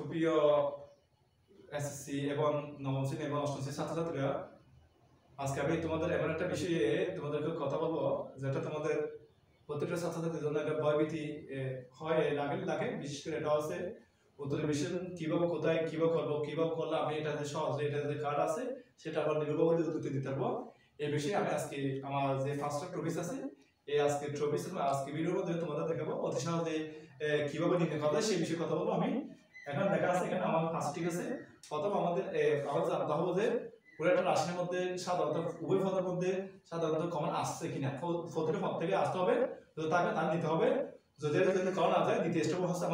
সুপ্রিয় এসএসসি এবং নবম শ্রেণী এবং অষ্টম শ্রেণীর ছাত্রছাত্রীরা, আজকে আমি তোমাদের এমন একটা বিষয়ে তোমাদেরকে কথা বলবো যেটা তোমাদের প্রত্যেকটা ছাত্রছাত্রীর জন্য একটা ভয়ভীতি হয় লাগে। বিশেষ করে এটা হচ্ছে উত্তরের বিষয় কিভাবে কোথায় কিভাবে করবো, কিভাবে করলে আমি এটা যে সহজে এটা যে কার্ড আছে সেটা আমরা নির্ভরভাবে উত্তর দিতে পারবো। এই বিষয়ে আমি আজকে আমার যে ফার্স্ট টপিক আছে এই আজকে টপিক আজকে ভিডিওর মধ্যে তোমাদের দেখাবো অতি সহজে কিভাবে নির্ণয় করা যায় সেই বিষয়ে কথা বলবো আমি। এখন দেখা আছে এখানে আমার ফার্স্ট ঠিক আছে। প্রথম আমাদের জানতে হবে যে পুরো একটা রাশির মধ্যে সাধারণত উভয় পদের মধ্যে সাধারণত কমন আসছে কিনা, প্রতিটা পদ থেকে আসতে হবে, তো তাকে তার নিতে হবে। যদি কমন না যায় দ্বিতীয় স্টেপ হচ্ছে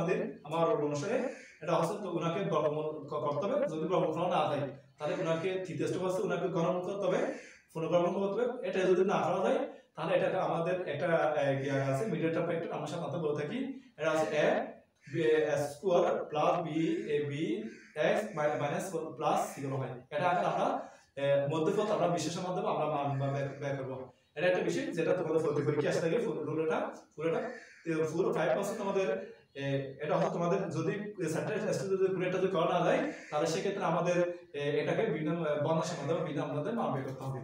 আমার অনুসারে এটা হচ্ছে তো উনাকে বর্গমূল করতে হবে। যদি বর্গমূল না যায় তাহলে উনাকে তৃতীয় স্টেপ হচ্ছে উনাকে গণন করতে হবে, পুনর্গণন করতে হবে। এটা যদি না করা যায় তাহলে এটাকে আমাদের একটা জ্ঞান আছে মিডিয়েটার ফ্যাক্টর আমরা সাধারণত বলে থাকি। এটা আছে a square plus b x minus plus c হয়। এটা আগে আমরা মধ্যপদ আমরা বিশেষের মাধ্যমে আমরা মান বের করব। এটা একটা বিষয় যেটা তোমাদের পরীক্ষা আসে থাকে পুরোটা পুরো 5% আমাদের এটা হচ্ছে তোমাদের যদি সেন্টার টেস্টে যদি পুরোটা যদি করা না যায় তাহলে সেক্ষেত্রে আমাদের এটাকে বিভিন্ন বর্ণাশ্রের মাধ্যমে বিভিন্ন আমাদের মান বের করতে হবে।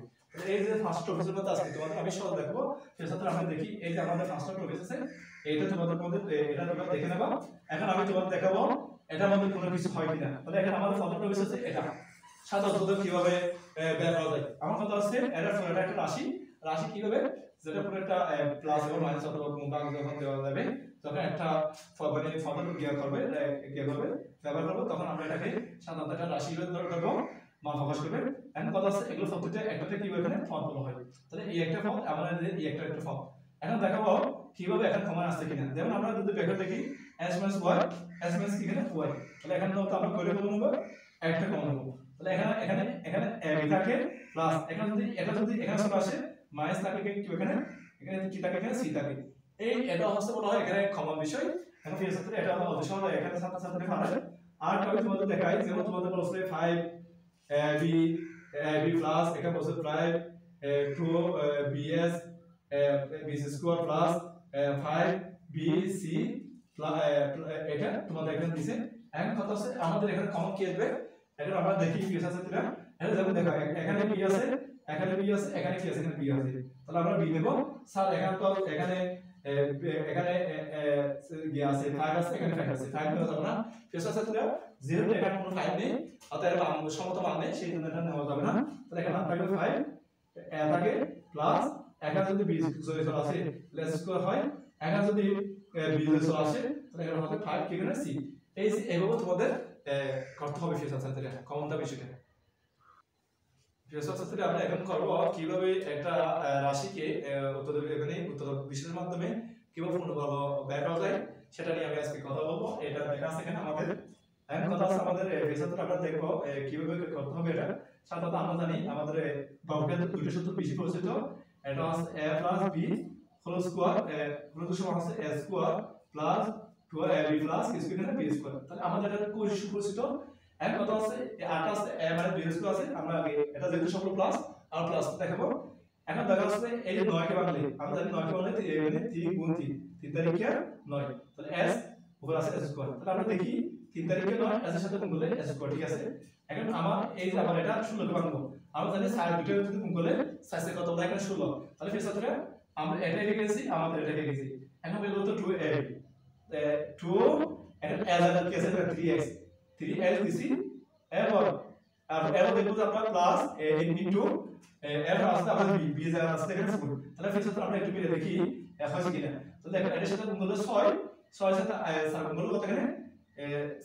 এই যে ফার্স্ট টপিকের মধ্যে আজকে তোমাদের আমি সহজ দেখবো সেক্ষেত্রে আমরা দেখি এই যে আমাদের ফার্স্ট টপিক আছে এইটা তোমাদের মধ্যে এটা তোমরা দেখে নেবা। এখন আমি তোমাদের দেখাবো এটার মধ্যে কোনো কিছু হয় কিনা। তাহলে এখন আমাদের ফার্স্ট টপিক আছে এটা সাধারণত কিভাবে বের করা যায়। আমার কথা হচ্ছে এটা পুরোটা একটা রাশি কিভাবে যেটা পুরো একটা প্লাস এবং মাইনাস অথবা ভাগ যখন দেওয়া যাবে তখন একটা ফর্মুলা ব্যবহার করবো তখন আমরা এটাকে সাধারণত একটা রাশি করবো মান প্রকাশ করবে। এখন কথা হচ্ছে এগুলো প্রত্যেকটা একটাতে কিভাবে এখানে ফর্ম তোলা হয়। তাহলে এই একটা ফর্ম আমরা এই একটা ফর্ম এখন দেখাবো কিভাবে এখানে কমন আসছে কিনা। যেমন আমরা যদি ব্যাকেট দেখি s - y s - কি এখানে y, তাহলে এখানে তো আমরা করে দেবো নেব একটা কমন নেব। তাহলে এখানে a b থাকে প্লাস এখানে যদি এখানে চলে আসে মাইনাস থাকে কি এখানে কি থাকে এখানে c থাকে। এটা হচ্ছে বলা হয় এখানে কমন বিষয়। এখন ফিরে সাথে এটা আমরা অবশ্যই আমরা এখানে ছাত্রছাত্রী পারে আর আমি তোমাদের দেখাই যেমন তোমাদের বলছে 5 b প্লাস এখানে বলছে 5 2 bs bc square plus 5 bc এটা তোমাদের এখানে দিছে। এখন কথা হচ্ছে আমাদের এখানে কমন কি আসবে এখন আমরা দেখি কি আছে সেটা। এটা যেমন দেখো এখানে b আছে এখানে b আছে এখানে কি আছে এখানে b আছে, তাহলে আমরা b নেব। স্যার এখানে তো এখানে ইয়ে আছে 5 আছে এখানে 5 আছে 5 নেওয়া যাবে না। ফেস আছে তো যেহেতু এখানে কোনো 5 নেই অতএব সমতা মান নেই সেই জন্য এটা নেওয়া যাবে না। তাহলে এখানে থাকবে 5 a থাকে প্লাস এখানে যদি b জড়িত আছে লেস স্কয়ার হয়, এখানে যদি b জড়িত আসে তাহলে এখানে হবে 5 কি করে c। এই যে এভাবে তোমাদের করতে হবে ফেস আছে তাহলে কমনটা বিষয়টা। ফেস আছে তাহলে আমরা এখন করব কিভাবে একটা রাশিকে উত্তর বিশেষের মাধ্যমে কিভাবে পুনর্ভাবে বের করা যায় সেটা নিয়ে আমি আজকে কথা বলবো। এটা দেখা আছে এখানে আমাদের এখন কথা আছে আমাদের ফেসাতে আমরা দেখব কিভাবে করতে হবে। এটা সাধারণত আমরা জানি আমাদের বাহুকে দুটো সূত্র বেশি পরিচিত। এটা হচ্ছে a + b হোল স্কয়ার পুরো সমান হচ্ছে a square plus 2ab plus c square b square. তাহলে আমাদের এটা কোন সুপরিচিত। এখন কথা হচ্ছে আটা আছে a মানে b স্কয়ার আছে আমরা আগে এটা যেহেতু সবগুলো প্লাস আর প্লাস দেখাবো। এখন দেখা যাচ্ছে এই যে 9 কে ভাঙলে আমরা জানি 9 কে ভাঙলে 3 গুণ 3 তারিখে 9, তাহলে s উপর আছে s স্কয়ার। তাহলে আমরা দেখি 3 তারিখে 9 s এর সাথে গুণ করলে s স্কয়ার ঠিক আছে। এখন আমার এই যে আবার এটা 16 কে ভাঙবো আমরা জানি 4 দুটো যদি গুণ করলে 4 এর কত হবে এখানে 16, তাহলে ফের সাথে আমরা এটা লিখেছি আমাদের এটা লিখেছি। এখন বের করতে 2ab 2 এখন l এর কি আছে 3x দিছি এরপর দেখবো যে আমরা প্লাস ইনটু এর আসলে আমাদের b এর আসলে এখানে 4, তাহলে ফের সাথে আমরা একটু মিলে দেখি হয় কিনা। তো দেখো এর সাথে গুণ করলে 6 সাথে 4 গুণ করলে কত এখানে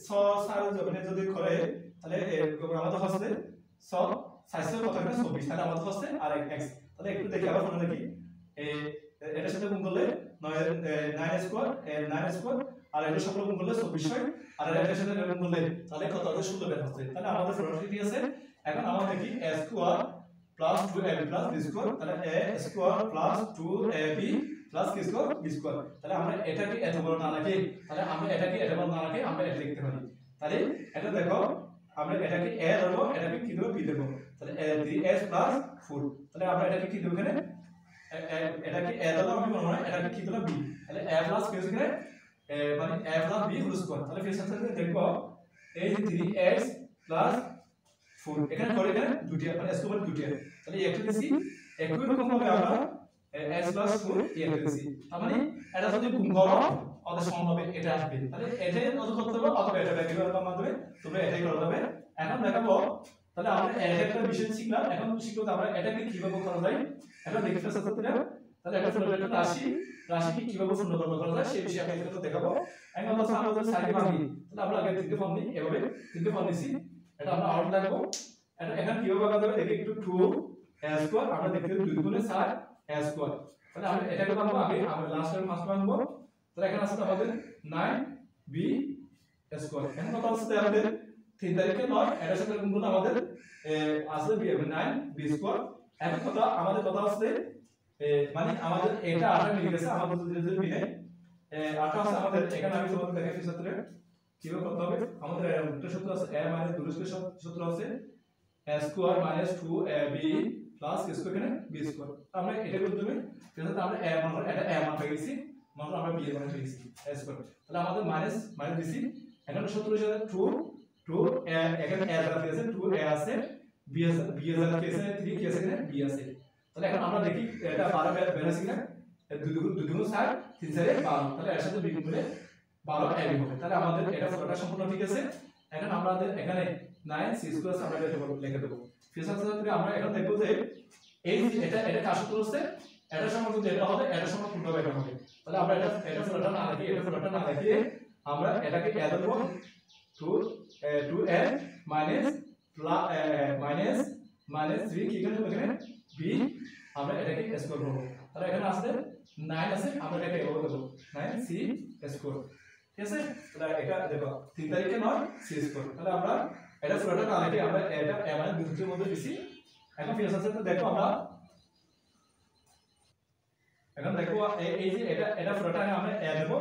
6 যদি করে তাহলে আমাদের হচ্ছে 6 কত এখানে 24, তাহলে আমাদের হচ্ছে আর x। তাহলে একটু দেখি আবার মনে দেখি এটার সাথে গুণ করলে 9 স্কয়ার আর এটা সবগুলো গুণ করলে 24 হয় আর এটার সাথে গুণ করলে তাহলে কত হবে 16 বের হচ্ছে। তাহলে আমাদের সরাসরি ঠিক আছে। এখন আমরা দেখি a square plus 2ab plus b square, তাহলে a square plus 2ab plus কি স্কয়ার b স্কয়ার। তাহলে আমরা এটাকে এত বড় না রাখি তাহলে আমরা এটাকে এত বড় না রাখি আমরা এটা লিখতে পারি। তাহলে এটা দেখো আমরা এটাকে a ধরবো এটাকে কি দেব b দেব, তাহলে 3s প্লাস 4, তাহলে আমরা এটাকে কি দেব এখানে এটাকে a ধরবো আমি মনে হয় এটাকে কি দেব b, তাহলে a প্লাস b এখানে মানে a plus b whole square. তাহলে ফের সাথে দেখবো এই যে 3x প্লাস 4 এখানে করে এখানে দুটি মানে s স্কয়ার দুটি তাহলে একটা দিছি একই রকম ভাবে আমরা s প্লাস 4 একটা দিছি তার মানে এটা যদি গুণ করো ওদের সমান হবে এটা আসবে তাহলে এটাই অত করতে হবে অথবা এটা ব্যাক করার মাধ্যমে তোমরা এটাই করে যাবে এখন দেখাবো তাহলে আমরা একটা বিষয় শিখলাম এখন শিখবো আমরা এটাকে কিভাবে করা যায় এখন দেখতে ছাত্রছাত্রীরা তাহলে এটা হলো একটা রাশিকে কিভাবে পূর্ণ করা যায় সেই বিষয়ে আমি একটু দেখাবো এখন আমরা আমাদের সাইডে ভাঙি তাহলে আমরা আগে তিনটে ফর্ম নিই এভাবে তিনটে ফর্ম নিছি এটা আমরা আউট লাগবো এটা এখানে কিভাবে ভাঙা যাবে দেখি একটু 2 স্কয়ার আমরা দেখতে 2 গুণে 4 স্কয়ার তাহলে আমরা এটাকে ভাঙবো আগে আমরা লাস্টের ফার্স্ট ভাঙবো তাহলে এখানে আসলে আমাদের 9b স্কয়ার এখন কত আসছে আমাদের 3 তারিখে 9 এটার সাথে গুণ করলে আমাদের আসলে 9b স্কয়ার এখন কত আমাদের কথা আসছে মানে আমাদের এটা 8 মিলে গেছে আমাদের যদি মিলে 8 আছে আমাদের এখানে আমি তোমাদের দেখাচ্ছি সূত্রে কিভাবে করতে হবে আমাদের একটা সূত্র আছে a মানে দুরস্কের সূত্র আছে a square minus 2ab plus কি স্কয়ার এখানে b স্কয়ার আমরা এটা করতে হবে তাহলে আমরা a মান এটা a মান পেয়ে গেছি মানে আমরা b মান পেয়ে গেছি a স্কয়ার তাহলে আমাদের মাইনাস দিছি এখানে সূত্র হিসেবে 2 এখানে a দ্বারা পেয়েছে 2a আছে b দ্বারা পেয়েছে 3 কি আছে এখানে b আছে তাহলে এখন আমরা দেখি এটা 12 ব্যালেন্স কিনা দুই দুগুণ 4 3 4 12 তাহলে এর সাথে বিয়োগ করলে 12 এবি হবে তাহলে আমাদের এটা পুরোটা সম্পূর্ণ ঠিক আছে এখন আমাদের এখানে 9 c স্কয়ার আমরা লিখে দেব ফিসার সাথে আমরা এখন দেখব যে এই এটা কার সূত্র হচ্ছে এটা সম্পর্কে যেটা হবে এটা সম্পর্কে পূর্ণ হবে হবে তাহলে আমরা এটা পুরোটা না লিখে এটা পুরোটা না লিখে আমরা এটাকে a দেব 2a মাইনাস 3 কি করে এখানে b আমরা এটাকে স্কয়ার করব তাহলে এখানে আছে 9 আছে আমরা এটাকে এভাবে দেব 9c স্কয়ার ঠিক আছে তাহলে এটা দেখো 3 তারিখে 9 c স্কয়ার তাহলে আমরা এটা পুরোটা না লিখে আমরা এটা a মানে দুটোর মধ্যে দিছি এখন ফিরে আসছে তো দেখো আমরা এখন দেখো এই যে এটা পুরোটা আমরা a দেব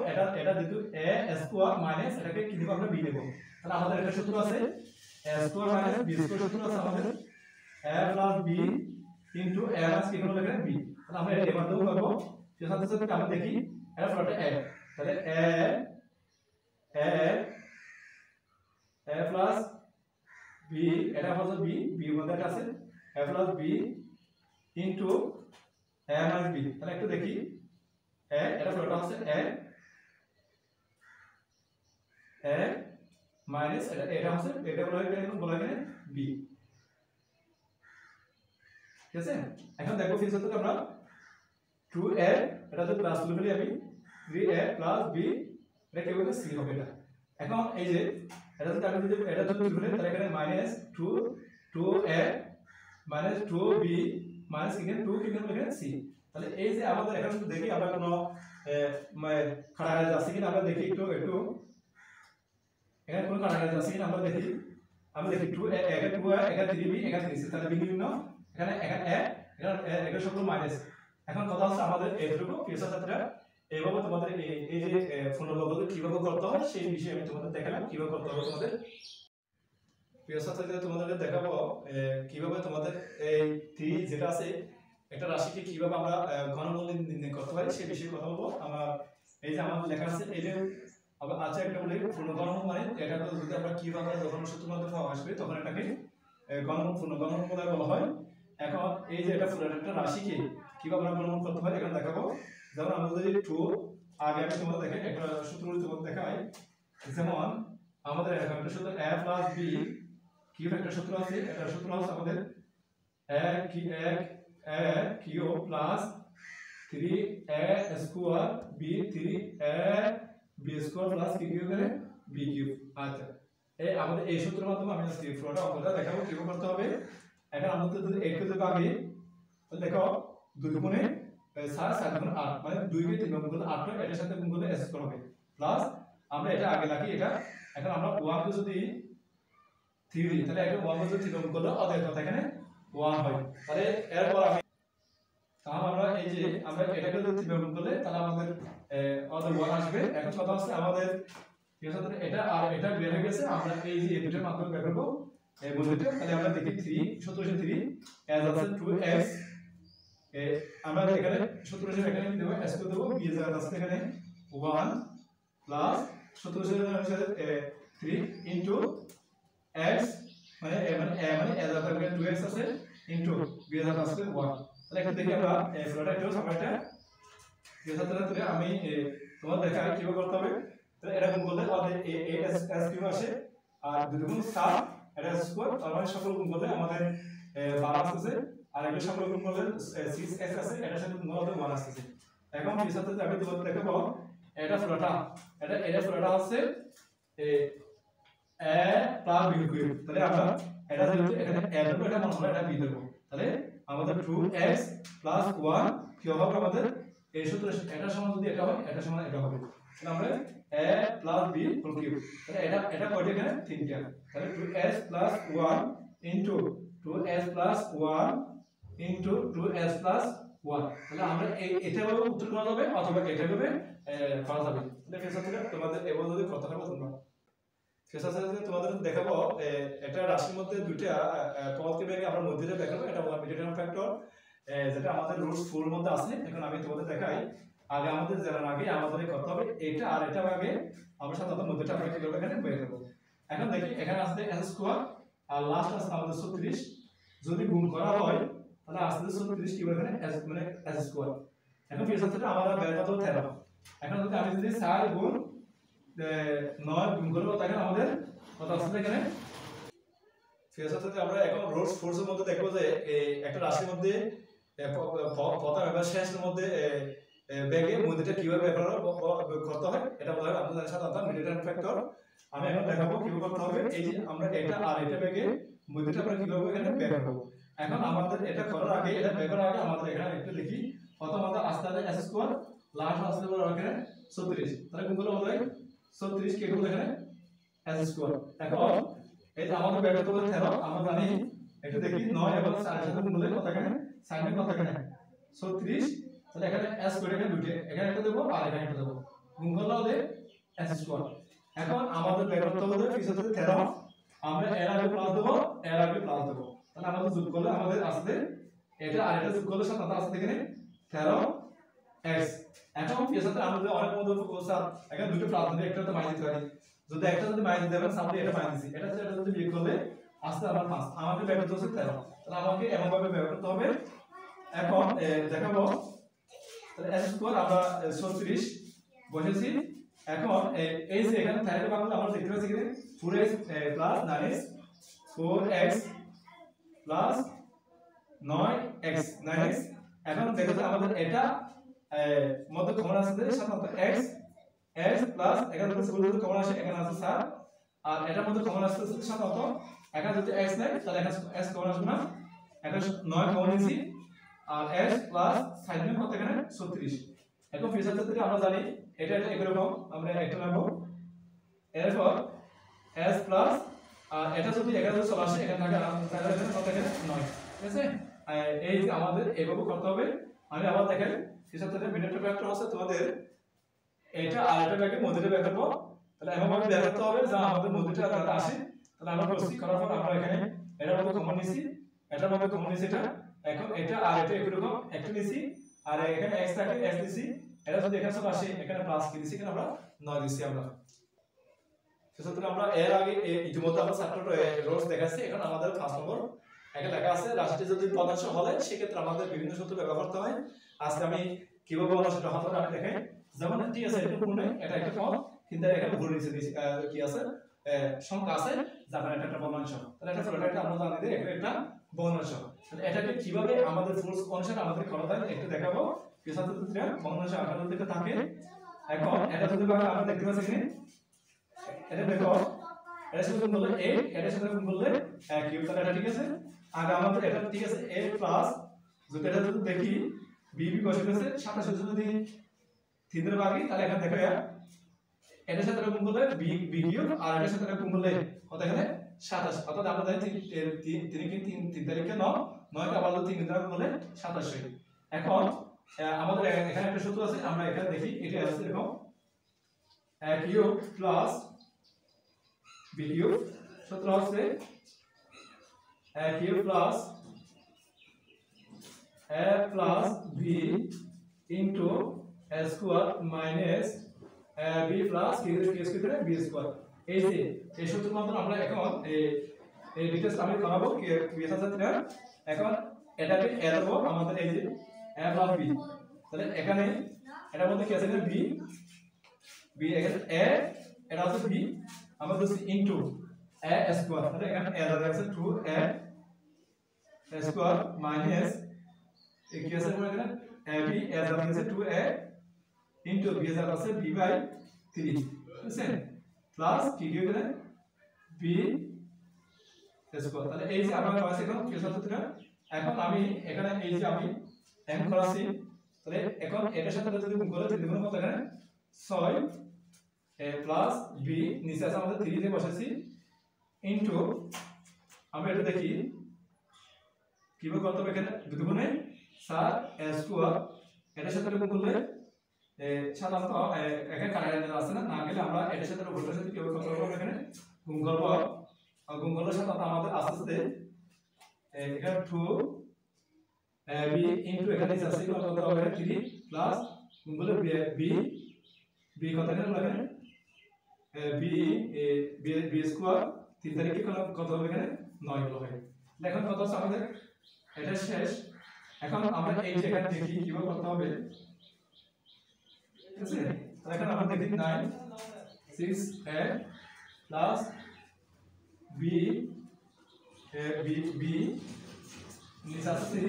এটা দিতু a স্কয়ার মাইনাস এটাকে কি দেব আমরা b দেব তাহলে আমাদের একটা সূত্র আছে a square minus b square সূত্র আছে আমাদের a plus b into a minus কি করে লিখে b তাহলে আমরা এটা এবার দেব করব এর সাথে সাথে আমরা দেখি এটা পুরোটা a তাহলে a প্লাস b এটা হলো b b মধ্যে আছে a plus b into a minus b তাহলে একটু দেখি a এটা পুরোটা আছে a মাইনাস এটা হচ্ছে এটা বলা যায় b ঠিক আছে এখন দেখো ফিরে তো আমরা 2a এটা তো প্লাস লিখলে আমি 3a প্লাস b এটা কি হবে c হবে এটা এখন এই যে এটা যদি আমি যদি এটা যদি লিখলে তাহলে এখানে minus 2a minus 2b minus এখানে 2 কি করে লিখে c তাহলে এই যে আমাদের এখানে যদি দেখি আমরা কোনো খাড়া হয়ে যাচ্ছে কিনা আমরা দেখি একটু এখানে কোন খাড়া হয়ে যাচ্ছে কিনা আমরা দেখি 2a এখানে 2a এখানে 3b এখানে 3c তাহলে বিভিন্ন এখানে এখানে সবগুলো মাইনাস এখন কথা হচ্ছে আমাদের এইটুকু ফিউচার ছাত্ররা এইভাবে তোমাদের এই যে পুনর্বদল কিভাবে করতে হয় সেই বিষয়ে আমি তোমাদের দেখালাম কিভাবে করতে হবে তোমাদের ফিউচার ছাত্রদের তোমাদের দেখাবো কিভাবে তোমাদের এই 3 যেটা আছে একটা রাশিকে কিভাবে আমরা ঘনমূল নির্ণয় করতে পারি সেই বিষয়ে কথা বলবো আমার এই যে আমাদের লেখা আছে এই যে আবার আছে একটা বলি পূর্ণ ঘনমূল মানে এটা যদি আমরা কিভাবে যখন সূত্রের মধ্যে পাওয়া আসবে তখন এটাকে ঘনমূল পূর্ণ ঘনমূল বলা হয় এখন এই যে এটা পুরো একটা রাশিকে কিভাবে আমরা গণনা করতে পারি এখন দেখাবো যেমন আমরা যদি 2 আগে আমি তোমাদের দেখে একটা সূত্র তোমাদের দেখাই যেমন আমাদের একটা সূত্র a + b কি একটা সূত্র আছে এটা সূত্র আছে আমাদের a cube plus 3a square b 3a b square plus কি কিউ করে b কিউ আচ্ছা এই আমাদের এই সূত্রের মাধ্যমে আমি আজকে পুরোটা অঙ্কটা দেখাবো কিভাবে করতে হবে এখন আমরা যদি 8 কে আগে তো দেখো 2 গুণে 4 7 গুণ 8 মানে 2 কে 3 গুণ করলে 8 হয় এটার সাথে গুণ করলে s স্কয়ার হবে প্লাস আমরা এটা আগে রাখি এটা এখন আমরা 1 কে যদি 3 তাহলে এটা 1 কে যদি 3 গুণ করলে অতএব কথা এখানে 1 হয় তাহলে এরপর আমরা এই যে আমরা এটাকে যদি 3 গুণ করলে তাহলে আমাদের অতএব 1 আসবে এখন কথা হচ্ছে আমাদের এটা আর এটা বের হয়ে গেছে আমরা এই যে দুটোর মাধ্যমে বের করব এই বন্ধুটা তাহলে আমরা দেখি 3 17 3 as আছে 2x আমরা এখানে 17 এখানে কি দেব s করে দেব b এর জায়গায় আছে এখানে 1 প্লাস 17 এর সাথে 3 ইনটু x মানে a এর জায়গায় 2x আছে ইনটু b এর জায়গায় আছে 1। তাহলে একটু দেখি আমরা পুরোটা একটু সময়টা ছাত্রছাত্রীরা আমি তোমার দেখাই কিভাবে করতে হবে। তাহলে এটা গুণ করলে আমাদের s কিউ আসে আর দুই গুণ 7 এটা স্কয়ার তার মানে সকল গুণ করলে আমাদের 12 আসছে আর এটা সকল গুণ করলে 6x আছে এটার সাথে গুণ করলে 1 আসছে। এখন কি ছাত্রছাত্রী আমি তোমাদের দেখাবো এটা পুরোটা হচ্ছে a প্লাস b কিউব। তাহলে আমরা এটা যেহেতু এখানে a দেব এটা মনে হয় এটা b দেব। তাহলে আমাদের 2x প্লাস 1 কি হবে আমাদের এই সূত্র এটা সমান যদি এটা হয় এটা সমান এটা হবে। তাহলে আমরা a plus b whole cube. তাহলে এটা কয়টা এখানে তিনটা। তাহলে 2s plus 1 into 2s plus 1 into 2s plus 1। তাহলে আমরা এটা ভাবে উত্তর করা যাবে অথবা এটা ভাবে করা যাবে। তাহলে ফেসাতে তোমাদের এভাবে যদি করতে পারো তোমরা ফেসাতে তোমাদের দেখাবো এটা রাশির মধ্যে দুইটা পদকে ভেঙে আমরা মধ্যে দেখাবো। এটা হলো মিডিয়াম ফ্যাক্টর যেটা আমাদের রুটস 4 এর মধ্যে আছে। এখন আমি তোমাদের দেখাই আগে আমাদের জানার আগে আমাদের করতে হবে এটা আর এটা আগে আমরা সাধারণত মধ্যটা আমরা কিভাবে এখানে বের করব। এখন দেখি এখানে আছে s স্কয়ার আর লাস্ট আছে আমাদের 36 যদি গুণ করা হয় তাহলে আসলে 36 কিভাবে এখানে s মানে s স্কয়ার। এখন ফেসাতে আমরা বের করতে হবে 13। এখন যদি আমি যদি 4 গুণ 9 গুণ করব তাহলে আমাদের কত আসছে এখানে ফেসাতে আমরা এখন রুটস 4 এর মধ্যে দেখব যে একটা রাশির মধ্যে প্রথম এবং শেষের মধ্যে ব্যাগে মধ্যটা কিভাবে করতে হয় এটা বলা হয় আমাদের সাধারণত মিডিয়াম ফ্যাক্টর। আমি এখন দেখাবো কিভাবে করতে হবে। এই যে আমরা এটা আর এটা ব্যাগে মধ্যটা আমরা কিভাবে এখানে বের করব। এখন আমাদের এটা করার আগে এটা বের করার আগে আমাদের এখানে একটু লিখি প্রথম আমাদের আসতে হবে s স্কয়ার লাস্ট আসতে হবে এখানে 36। তাহলে কোনগুলো হবে 36 কে গুণ এখানে s স্কয়ার। এখন এই যে আমাদের বের করতে হবে 13 আমরা জানি একটু দেখি 9 এবং 4 এর সাথে গুণ করলে কত এখানে সাইন কত এখানে 36। তাহলে এখানে s করে এখানে দুটো এখানে একটা দেব আর এখানে একটা দেব গুণ করলে হবে s স্কয়ার। এখন আমাদের বের করতে হবে ফিসাতে 13 আমরা এর আগে প্লাস দেব এর আগে প্লাস দেব। তাহলে আমাদের যোগ করলে আমাদের আসবে এটা আর এটা যোগ করলে সাথে আসছে এখানে 13x। এখন ফিসাতে আমাদের অনেক মধ্যে কোসা এখানে দুটো প্লাস দেব একটা তো মাইনাস দিতে পারি যদি একটা যদি মাইনাস দেবেন সামনে এটা মাইনাস দিছি এটা যদি বিয়োগ করলে আসছে আবার 5 আমাদের বের করতে হচ্ছে 13। তাহলে আমাকে এমন ভাবে বের করতে হবে। এখন দেখাবো তাহলে s স্কয়ার আমরা 36 বসেছি। এখন এই যে এখানে 13 বাংলা আমরা দেখতে পাচ্ছি কি 4x plus 9x 4x plus 9x। এখন দেখো যে আমাদের এটা মধ্যে কমন আছে সাধারণত x প্লাস এখানে যদি শুরুতে কমন আসে এখানে আছে 7 আর এটার মধ্যে কমন আসছে সাধারণত এখানে যদি x নাই তাহলে এখানে s কমন আসবে না। এখন 9 কমন নিছি আর s প্লাস সাইন কত এখানে 36। এখন ফিসাতে থেকে আমরা জানি এটা এরকম আমরা একটা নেব এরপর s প্লাস আর এটা যদি এখানে যদি চলে আসে এখানে থাকে তাহলে এখানে কত এখানে 9। ঠিক আছে এই যে আমাদের এইভাবে করতে হবে। আমি আবার দেখেন ফিসাতে মিডিয়াম ফ্যাক্টর আছে তোমাদের এটা আর এটা ব্যাকে মধ্যটা বের করব। তাহলে এমন ভাবে বের করতে হবে যা আমাদের মধ্যটা যাতে আসে। তাহলে আমরা প্রসিড করার পর আমরা এখানে এটার মধ্যে কমন নিছি এটার মধ্যে কমন নিছি এটা এখন এটা আর এটা এরকম একটা নিছি আর এখানে x থাকে x দিছি এটা যদি এখানে সব আসে এখানে প্লাস কি দিছি এখানে আমরা 9 দিছি আমরা। সেক্ষেত্রে আমরা এর আগে ইতিমধ্যে আমরা চ্যাপ্টার রোজ দেখাচ্ছি। এখন আমাদের 5 নম্বর এখানে লেখা আছে রাশিটি যদি পদাংশ হলে সেক্ষেত্রে আমাদের বিভিন্ন সূত্র ব্যবহার করতে হয়। আজকে আমি কিভাবে বলবো সেটা হয়তো আমি দেখাই। যেমন ঠিক আছে এটা পূর্ণ এটা একটা পদ কিন্তু এখানে ভুল নিচে কি আছে সংখ্যা আছে যার একটা ভগ্নাংশ। তাহলে এটা পুরোটা আমরা জানি যে এটা একটা ভগ্নাংশ। তাহলে এটাকে কিভাবে আমাদের ফোর্স অনুসারে আমাদের করা যায় একটু দেখাবো। পেছাতে সূত্রে ভগ্নাংশ আকারে দিকে থাকে। এখন এটা যদি আমরা দেখতে পাচ্ছি এখানে এটা দেখো এটা সাথে গুণ করলে 8 এটার সাথে গুণ করলে 1 কিউব। তাহলে এটা ঠিক আছে আর আমাদের এটা ঠিক আছে a প্লাস যদি এটা যদি দেখি b বসে গেছে 27 যদি 3 এর ভাগই তাহলে এখানে দেখো এটার সাথে গুণ করলে b কিউব আর এটার সাথে গুণ করলে কত এখানে 27। অর্থাৎ আমরা জানি 3 তারিখে 9 কে আবার 3 দ্বারা গুণ করলে 27। এখন আমাদের এখানে একটা সূত্র আছে আমরা এখানে দেখি এটা আছে এরকম a cube plus b cube সূত্র হচ্ছে a cube plus a plus b into a square minus b plus কি স্কয়ার b স্কয়ার। এই যে এই সূত্রের মাধ্যমে আমরা এখন এই ডিটেইলস আমি করাবো কি প্রিয় ছাত্রছাত্রীরা। এখন এটাকে এ দেবো আমাদের এই যে a প্লাস b, তাহলে এখানে এটার মধ্যে কি আছে b, এখানে a, এটা হচ্ছে b, আমরা দিচ্ছি ইনটু a স্কয়ার, তাহলে এখানে a দাঁড়ায় আছে 2a স্কয়ার মাইনাস এই কি আছে এখানে ab, a দাঁড়ায় আছে 2a ইনটু b দাঁড়ায় আছে b বাই 3, ঠিক আছে, প্লাস কি কি এখানে b স্কয়ার। তাহলে এই যে আমরা পাচ্ছি এখন কি ছাত্রছাত্রীরা, এখন আমি এখানে এই যে আমি m করাছি, তাহলে এখন এটার সাথে যদি গুণ করে দ্বিগুণ কত এখানে 6 a প্লাস b, নিচে আছে আমাদের 3 দিয়ে বসাইছি ইনটু আমরা এটা দেখি কিভাবে করতে হবে। এখানে দ্বিগুণে 4 a স্কয়ার, এটার সাথে গুণ করলে সাধারণত এখানে কারেন্ট আছে না, না গেলে আমরা এটার সাথে ভোল্টেজের সাথে কিভাবে করতে পারবো, এখানে গুণ করব, গুণ করলে সাধারণত আমাদের আস্তে আস্তে এখানে 2 b ইনটু এখানে আছে কত হবে 3 প্লাস গুণ করলে b কত এখানে এখানে b স্কয়ার 3 তারিখে কত হবে এখানে 9 হবে। এখন কত আছে আমাদের, এটা শেষ। এখন আমরা এই যে এখানে দেখি কিভাবে করতে হবে, ঠিক আছে, তাহলে এখন আমরা দেখি 9 6a প্লাস b নিচে আছে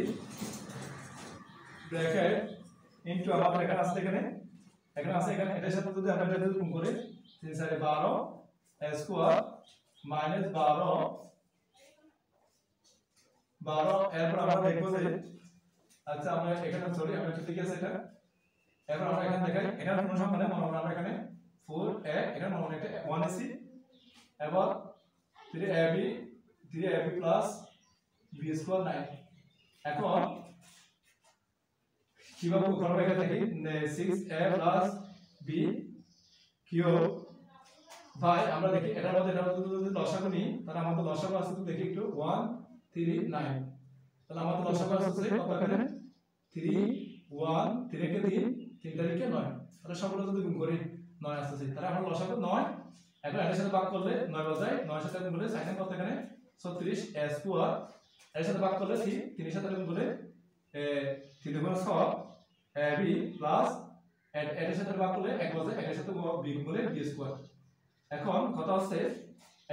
ব্র্যাকেট ইনটু আমাদের এখানে আছে এখানে আছে এখানে এটার সাথে যদি আমরা এটা গুণ করি 3 4 12 a স্কয়ার মাইনাস 12 এরপর আমরা দেখবো যে আচ্ছা আমরা এখানে সরি আমরা ঠিক আছে এটা, এরপর আমরা এখানে দেখাই এখানে কোনো সংখ্যা নেই, আমরা এখানে 4a এখানে মনে একটা 1 আছে, এবার 3ab প্লাস b স্কয়ার 9। এখন কিভাবে করব, এখানে দেখি 6a প্লাস b কিউব ভাই আমরা দেখি এটার মধ্যে এটা যদি লসাগু নিই তাহলে আমাদের লসাগু আছে তো দেখি একটু 1 3 9, তাহলে আমাদের লসাগু আছে কত এখানে 3 1 3 কে 3 তারিখে 9, তাহলে সবগুলো যদি গুণ করি 9 আসছে, তাহলে আমরা লসাগু 9, এখন এর সাথে ভাগ করলে 9 বাজায় 9 সাথে গুণ করলে সাইন কত এখানে 36 a স্কয়ার, এর সাথে ভাগ করলে 3 এর সাথে গুণ করলে 3 গুণ 6 ab প্লাস এর সাথে ভাগ করলে 1 বাজায় এর সাথে b গুণ করলে b স্কয়ার। এখন কত আছে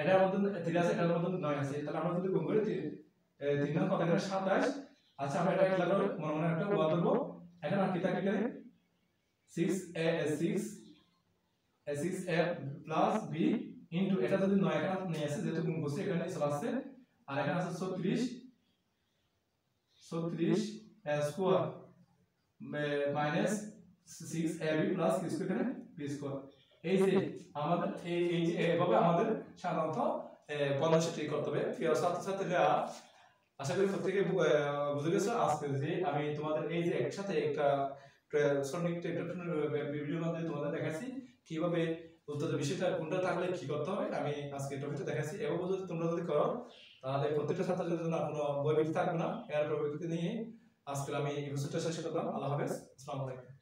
এটার মধ্যে 3 আছে এটার মধ্যে 9 আছে, তাহলে আমরা যদি গুণ করি 3 9 কত এখানে 27। আচ্ছা আমরা এটা লাগলো মনে একটা ওয়া ধরবো, এখন আর কি থাকে এখানে 6a প্লাস b ইনটু এটা যদি 9 এখানে নিয়ে আসে যেহেতু গুণ করছে এখানে চলে আসছে, আর এখানে আছে 36 a square minus 6ab plus কি স্কয়ার এখানে b স্কয়ার। এই যে আমাদের এই যে এভাবে আমাদের সাধারণত বর্ণসূত্র করতে হবে। প্রিয় ছাত্রছাত্রীরা আশা করি প্রত্যেকে বুঝে গেছো আজকে যে আমি তোমাদের এই যে একসাথে একটা ভিডিওর মাধ্যমে তোমাদের দেখাচ্ছি কিভাবে উত্তর বিষয়টা কোনটা থাকলে কি করতে হবে, আমি আজকে টপিকটা দেখাচ্ছি। এভাবে যদি তোমরা যদি করো তাহলে প্রত্যেকটা ছাত্রের জন্য কোনো বই থাকবে না, এর প্রবৃত্তি নিয়ে আজকে আমি এই বিষয়টা শেষ করলাম। আল্লাহ হাফেজ, আসসালামু আলাইকুম।